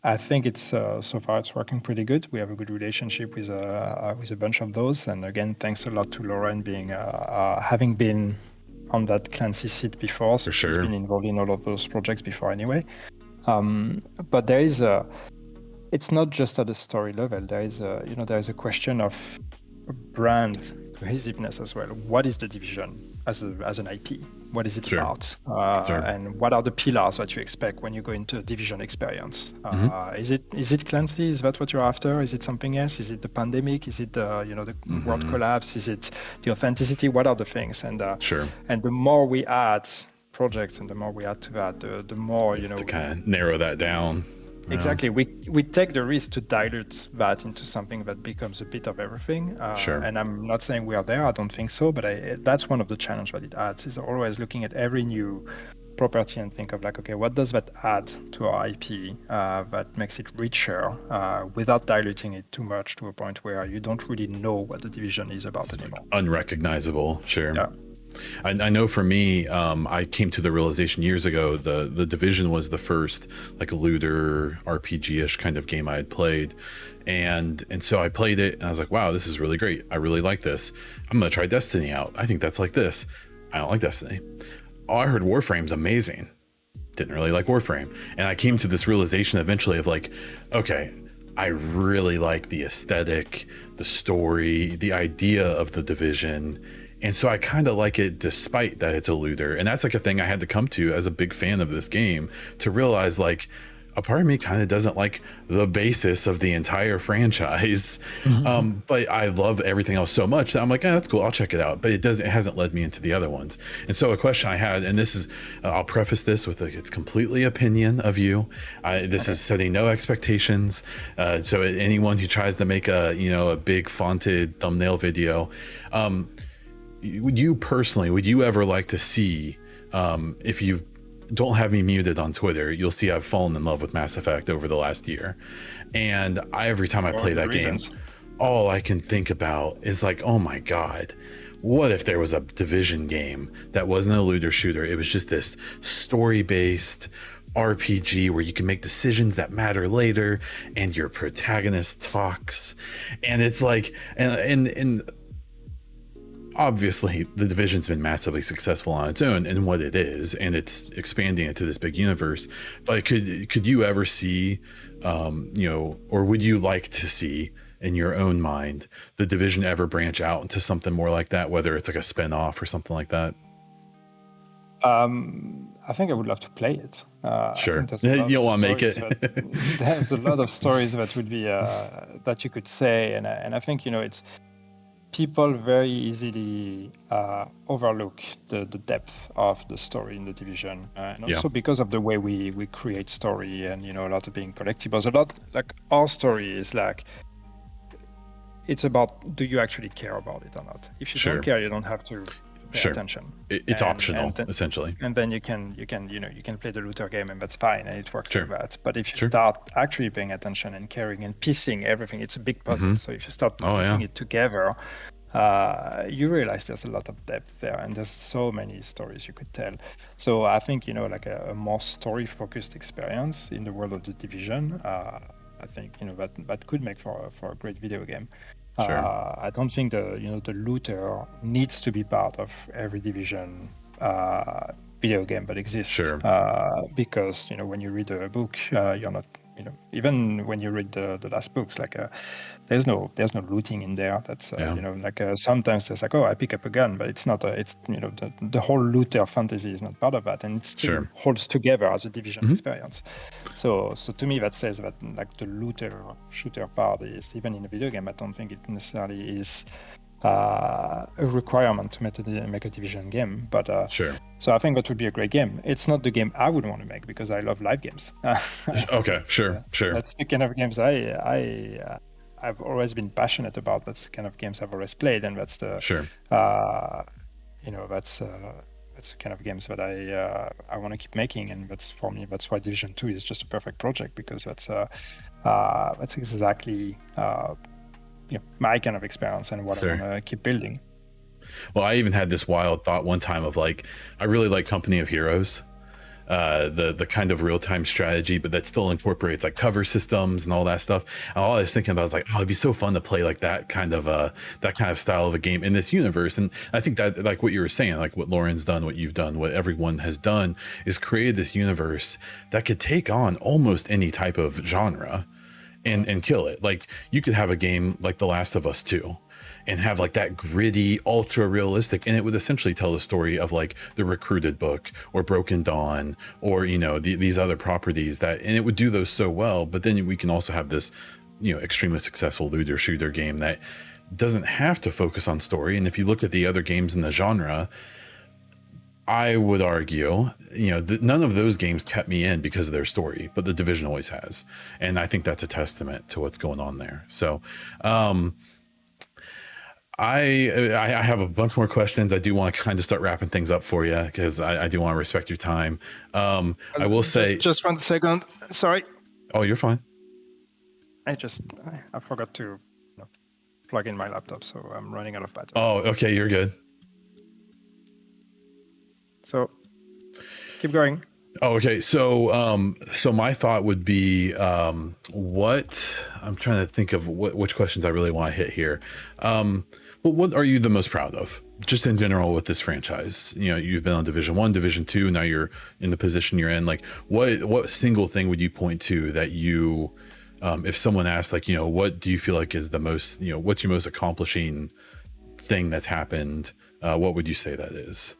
I think it's so far it's working pretty good. We have a good relationship with a bunch of those, and again, thanks a lot to Lauren being having been on that Clancy seat before. So she's been involved in all of those projects before anyway. But there is it's not just at the story level. There is a question of brand cohesiveness as well. What is the Division as an IP? What is it about? And what are the pillars that you expect when you go into a Division experience? Is it Clancy? Is that what you're after? Is it something else? Is it the pandemic? Is it the world collapse? Is it the authenticity? What are the things? And and the more we add projects and the more we add to that, the more to kind of narrow that down. Exactly. We take the risk to dilute that into something that becomes a bit of everything. And I'm not saying we are there. I don't think so. But that's one of the challenges that it adds, is always looking at every new property and think of okay, what does that add to our IP that makes it richer without diluting it too much to a point where you don't really know what the Division is about anymore. Unrecognizable. Sure. Yeah. I know for me, I came to the realization years ago, the Division was the first looter RPG-ish kind of game I had played. And so I played it and I was like, wow, this is really great. I really like this. I'm going to try Destiny out. I think that's like this. I don't like Destiny. Oh, I heard Warframe's amazing. Didn't really like Warframe. And I came to this realization eventually of okay, I really like the aesthetic, the story, the idea of the Division. And so I kind of like it despite that it's a looter. And that's a thing I had to come to as a big fan of this game, to realize a part of me kind of doesn't like the basis of the entire franchise. But I love everything else so much that I'm that's cool, I'll check it out. But it hasn't led me into the other ones. And so a question I had, and this is, I'll preface this with it's completely opinion of you. This is setting no expectations. So anyone who tries to make a big fonted thumbnail video, would you ever like to see, if you don't have me muted on Twitter, you'll see I've fallen in love with Mass Effect over the last year. And every time I play that game, all I can think about is oh my God, what if there was a Division game that wasn't a looter shooter? It was just this story-based RPG where you can make decisions that matter later and your protagonist talks. And it's and obviously the Division's been massively successful on its own and what it is, and it's expanding into this big universe. But could you ever see, or would you like to see in your own mind the Division ever branch out into something more like that, whether it's a spin-off or something like that? I think I would love to play it. Sure. You don't want to make it. There's a lot of stories that would be that you could say, and I think it's people very easily overlook the depth of the story in the Division, and also because of the way we create story, and a lot of being collectibles. A lot like our story is like, it's about, do you actually care about it or not? If you don't care, you don't have to pay attention. It's optional, essentially. And then you can play the looter game, and that's fine, and it works like that. But if you start actually paying attention and caring and piecing everything, it's a big puzzle. So if you start piecing it together, you realize there's a lot of depth there, and there's so many stories you could tell. So I think like a more story-focused experience in the world of the Division, I think that could make for a great video game. I don't think the looter needs to be part of every Division video game that exists. Because when you read a book, you're not even when you read the last books, like there's no looting in there. That's sometimes there's like, oh, I pick up a gun, but it's not the whole looter fantasy is not part of that, and it still holds together as a Division experience. So to me, that says that like the looter shooter part is, even in a video game, I don't think it necessarily is a requirement to make a Division game, but so I think that would be a great game. It's not the game I would want to make because I love live games. That's the kind of games I've always been passionate about. That's the kind of games I've always played, and that's the that's the kind of games that I want to keep making, and that's why Division 2 is just a perfect project, because that's exactly my kind of experience and what I want to keep building. Well, I even had this wild thought one time of like, I really like Company of Heroes, the kind of real-time strategy, but that still incorporates like cover systems and all that stuff. And all I was thinking about was like, oh, it'd be so fun to play like that kind of style of a game in this universe. And I think that, like what you were saying, like what Lauren's done, what you've done, what everyone has done, is created this universe that could take on almost any type of genre and kill it. Like you could have a game like The Last of Us 2 and have like that gritty, ultra realistic, and it would essentially tell the story of like the Recruited book or Broken Dawn or these other properties and it would do those so well. But then we can also have this extremely successful looter shooter game that doesn't have to focus on story. And if you look at the other games in the genre, I would argue, none of those games kept me in because of their story, but the Division always has. And I think that's a testament to what's going on there. So, I have a bunch more questions. I do want to kind of start wrapping things up for you because I do want to respect your time. I will say just 1 second. Sorry. Oh, you're fine. I forgot to plug in my laptop, so I'm running out of battery. Oh, okay. You're good. So keep going. Oh, okay. So my thought would be, what I'm trying to think of which questions I really want to hit here. Well, what are you the most proud of, just in general with this franchise? You've been on Division 1, Division 2, now you're in the position you're in. Like, what single thing would you point to that you, if someone asked, like, what do you feel like is the most, what's your most accomplishing thing that's happened? What would you say that is?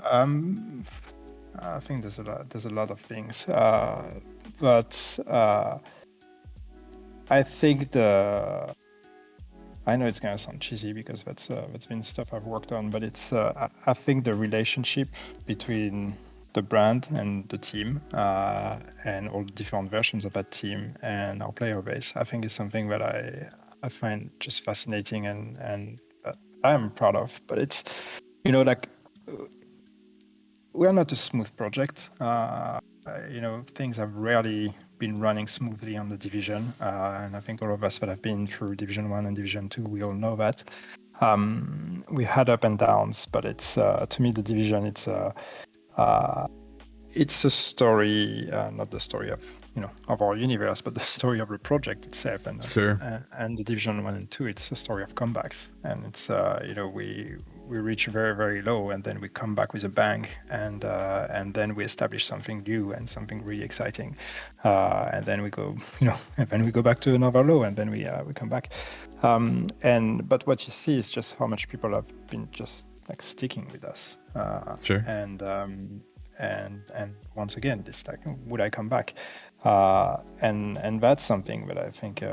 I think there's a lot of things, but I think I know it's gonna sound cheesy because that's been stuff I've worked on, but it's I think the relationship between the brand and the team, and all the different versions of that team and our player base, I think is something that I find just fascinating and I'm proud of. But it's like, we're not a smooth project. Things have rarely been running smoothly on the Division, and I think all of us that have been through Division 1 and Division 2, we all know that. We had up and downs, but it's to me the Division, it's a story, not the story of our universe, but the story of the project itself. And and the Division 1 and 2, it's a story of comebacks, and it's we reach very, very low, and then we come back with a bang, and then we establish something new and something really exciting, and then we go and then we go back to another low, and then we come back, but what you see is just how much people have been just like sticking with us, and once again, this like, would I come back? And that's something that I think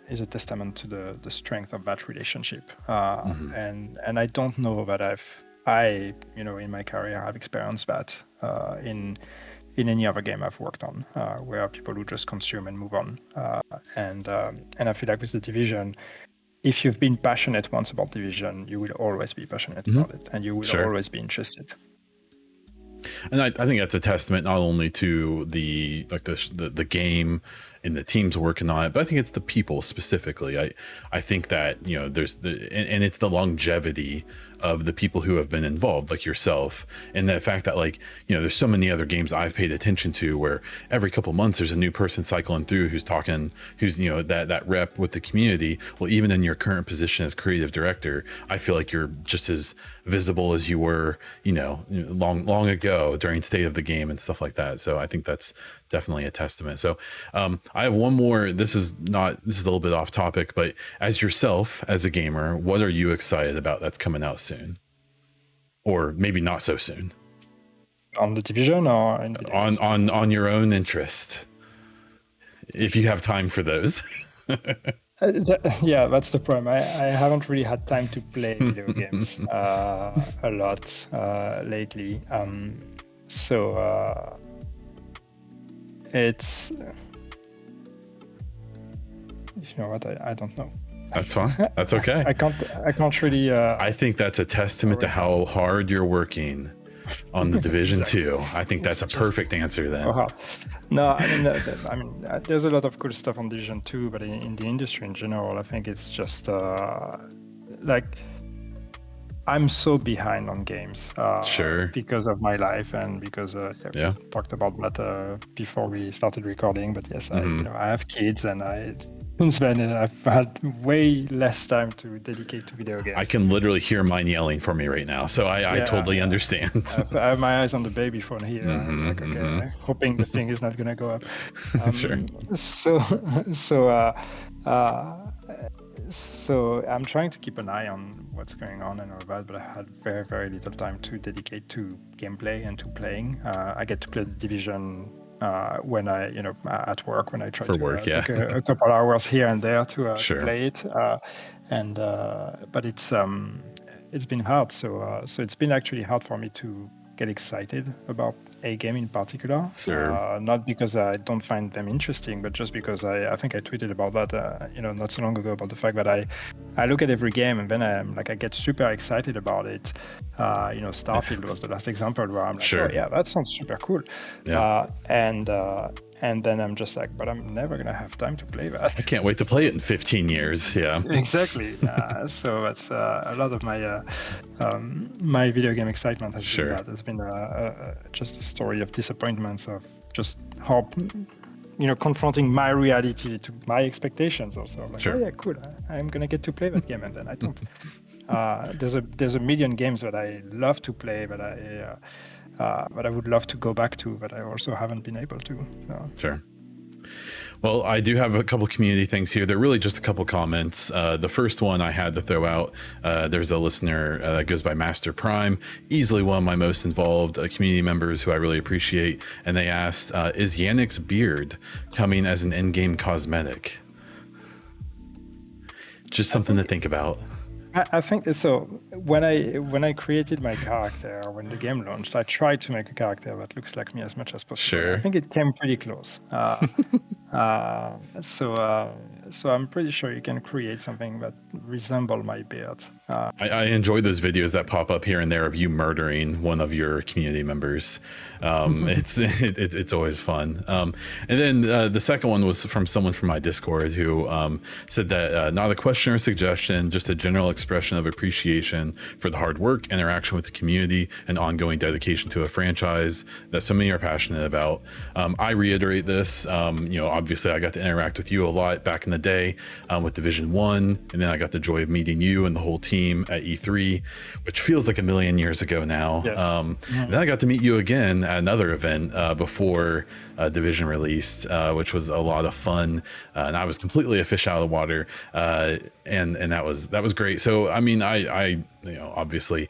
is a testament to the strength of that relationship. And I don't know that in my career have experienced that in any other game I've worked on, where people who just consume and move on. And I feel like with the Division, if you've been passionate once about Division, you will always be passionate about it, and you will always be interested. And I think that's a testament not only to the game and the teams working on it, but I think it's the people specifically. I think that, you know, there's and it's the longevity of the people who have been involved, like yourself, and the fact that, like, you know, there's so many other games I've paid attention to where every couple months there's a new person cycling through who's talking, who's, you know, that rep with the community. Well, even in your current position as creative director, I feel like you're just as visible as you were, you know, long ago during state of the game and stuff like that. So I think that's definitely a testament. So I have one more. This is a little bit off topic, but as yourself, as a gamer, what are you excited about that's coming out soon, or maybe not so soon? On the Division or on your own interest, if you have time for those. Yeah, that's the problem. I haven't really had time to play video games a lot lately. So it's, you know what, I don't know. That's fine. That's okay. I can't really. I think that's a testament to how hard you're working on the Division Exactly. 2. I think that's a perfect answer then. No, I mean, there's a lot of cool stuff on Division 2, but in the industry in general, I think it's just like, I'm so behind on games. Sure. Because of my life and because we talked about that before we started recording. But yes, I have kids, and since then I've had way less time to dedicate to video games. I can literally hear mine yelling for me right now, so I totally understand. I have my eyes on the baby phone here, hoping the thing is not gonna go up. Sure. So I'm trying to keep an eye on what's going on and all that, but I had very, very little time to dedicate to gameplay and to playing. I get to play the Division when I, at work, when I try take a couple hours here and there to play it. But it's been hard. So it's been actually hard for me to get excited about a game in particular. Sure. Not because I don't find them interesting, but just because I think I tweeted about that, not so long ago, about the fact that I look at every game and then I get super excited about it. Starfield was the last example where I'm like, sure. Oh yeah, that sounds super cool. Yeah. And then I'm just like, but I'm never gonna have time to play that. I can't wait to play it in 15 years. Yeah. Exactly. So that's a lot of my my video game excitement has been that. It's been just a story of disappointments, of just how confronting my reality to my expectations. Also, like, oh yeah, cool. I'm gonna get to play that game, and then I don't. There's a million games that I love to play, that I would love to go back to, but I also haven't been able to. So. Sure. Well, I do have a couple community things here. They're really just a couple comments. The first one I had to throw out, there's a listener that goes by Master Prime, easily one of my most involved community members who I really appreciate. And they asked, is Yannick's beard coming as an in-game cosmetic? Just something to think about. I think so. When I created my character, when the game launched, I tried to make a character that looks like me as much as possible. Sure. I think it came pretty close. So I'm pretty sure you can create something that resembles my beard. I enjoy those videos that pop up here and there of you murdering one of your community members. It's always fun. And then the second one was from someone from my Discord who said that not a question or suggestion, just a general expression of appreciation for the hard work, interaction with the community, and ongoing dedication to a franchise that so many are passionate about. I reiterate this. Obviously I got to interact with you a lot back in the day with Division 1, and then I got the joy of meeting you and the whole team at E3, which feels like a million years ago now. Yes. Then I got to meet you again at another event before Division released, which was a lot of fun, and I was completely a fish out of the water, and that was great. So I mean, I obviously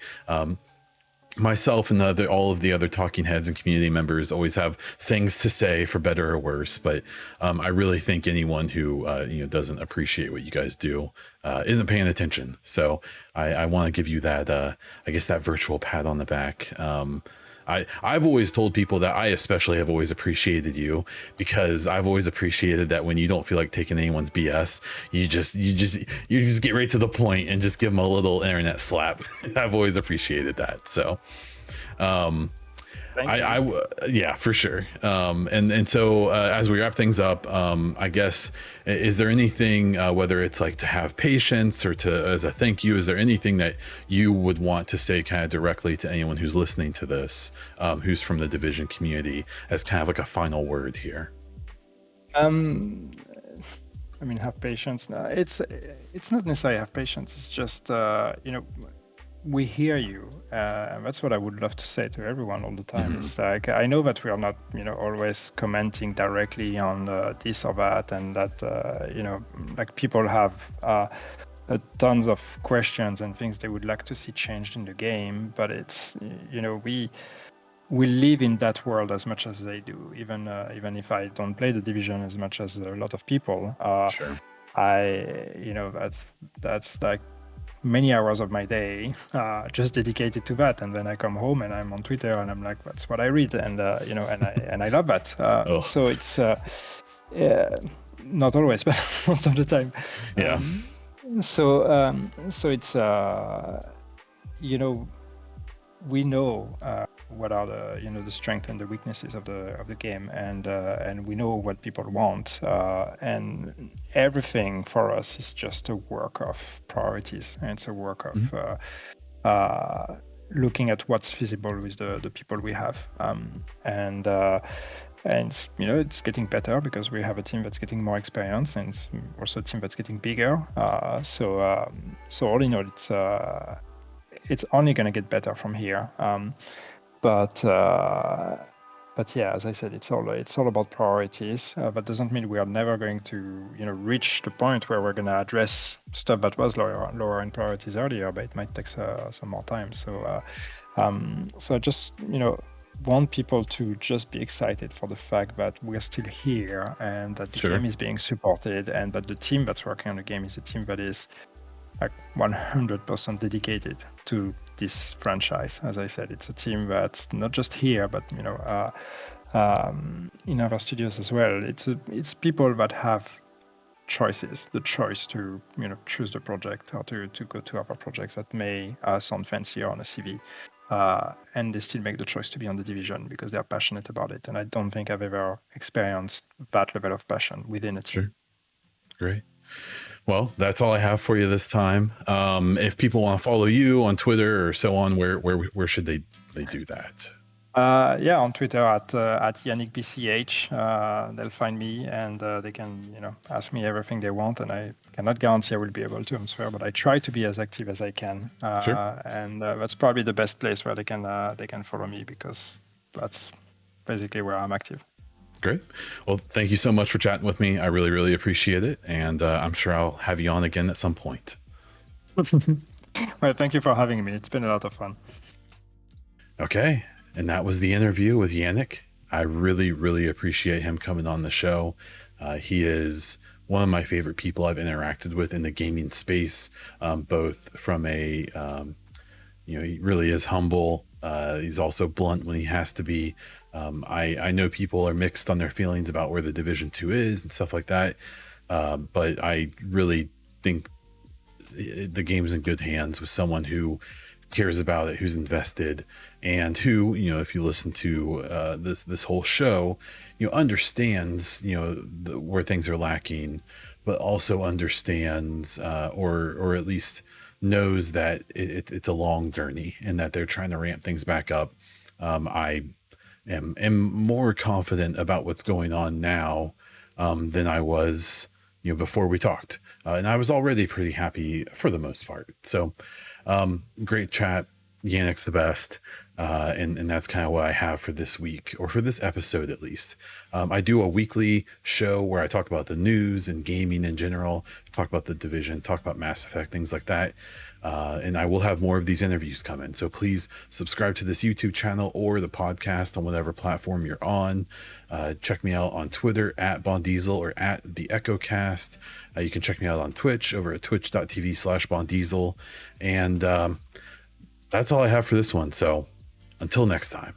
myself and all of the other talking heads and community members always have things to say, for better or worse. But I really think anyone who doesn't appreciate what you guys do isn't paying attention. So I want to give you that I guess that virtual pat on the back. I've always told people that I especially have always appreciated you, because I've always appreciated that when you don't feel like taking anyone's BS, you just get right to the point and just give them a little internet slap. I've always appreciated that. So yeah, for sure. And so as we wrap things up, I guess, is there anything, whether it's like to have patience or to, as a thank you, is there anything that you would want to say kind of directly to anyone who's listening to this, who's from the Division community, as kind of like a final word here? I mean, have patience. No, it's not necessarily have patience. It's just we hear you. That's what I would love to say to everyone all the time. Mm-hmm. It's like, I know that we are not, always commenting directly on this or that, and that, like people have tons of questions and things they would like to see changed in the game. But it's, we live in that world as much as they do. Even if I don't play the Division as much as a lot of people, sure. That's like many hours of my day just dedicated to that, and then I come home and I'm on Twitter and I'm like, that's what I read, and and I love that. So it's not always, but most of the time. Yeah. So it's we know what are the strengths and the weaknesses of the game, and we know what people want, and everything for us is just a work of priorities, and it's a work of looking at what's feasible with the people we have, and it's getting better because we have a team that's getting more experience, and it's also a team that's getting bigger. So all in all, it's only going to get better from here. But yeah, as I said, it's all about priorities. But doesn't mean we are never going to reach the point where we're going to address stuff that was lower in priorities earlier. But it might take some more time. So I just want people to just be excited for the fact that we're still here, and that the game is being supported, and that the team that's working on the game is a team that is like 100% dedicated to this franchise. As I said, it's a team that's not just here, but in other studios as well. It's people that have choices, the choice to choose the project or to go to other projects that may sound fancier on a CV, and they still make the choice to be on the Division because they're passionate about it. And I don't think I've ever experienced that level of passion within a team. Sure. Great. Well, that's all I have for you this time. If people want to follow you on Twitter or so on, where should they do that? On Twitter at Yannick BCH. They'll find me, and they can ask me everything they want. And I cannot guarantee I will be able to, I'm sure, but I try to be as active as I can. And that's probably the best place where they can follow me, because that's basically where I'm active. Great. Well, thank you so much for chatting with me. I really, really appreciate it. And I'm sure I'll have you on again at some point. Well, thank you for having me. It's been a lot of fun. Okay. And that was the interview with Yannick. I really, really appreciate him coming on the show. He is one of my favorite people I've interacted with in the gaming space, both from he really is humble. He's also blunt when he has to be. I know people are mixed on their feelings about where the Division 2 is and stuff like that. But I really think the game's in good hands with someone who cares about it, who's invested, and who, if you listen to this whole show, understands, where things are lacking, but also understands, or at least knows that it's a long journey and that they're trying to ramp things back up. I am more confident about what's going on now than I was, before we talked. And I was already pretty happy for the most part. So great chat. Yannick's the best. And that's kind of what I have for this week, or for this episode at least. I do a weekly show where I talk about the news and gaming in general, talk about The Division, talk about Mass Effect, things like that. And I will have more of these interviews coming. So please subscribe to this YouTube channel or the podcast on whatever platform you're on. Check me out on Twitter at Bondiesel or at the EchoCast. You can check me out on Twitch over at twitch.tv/Bondiesel. And that's all I have for this one. So until next time.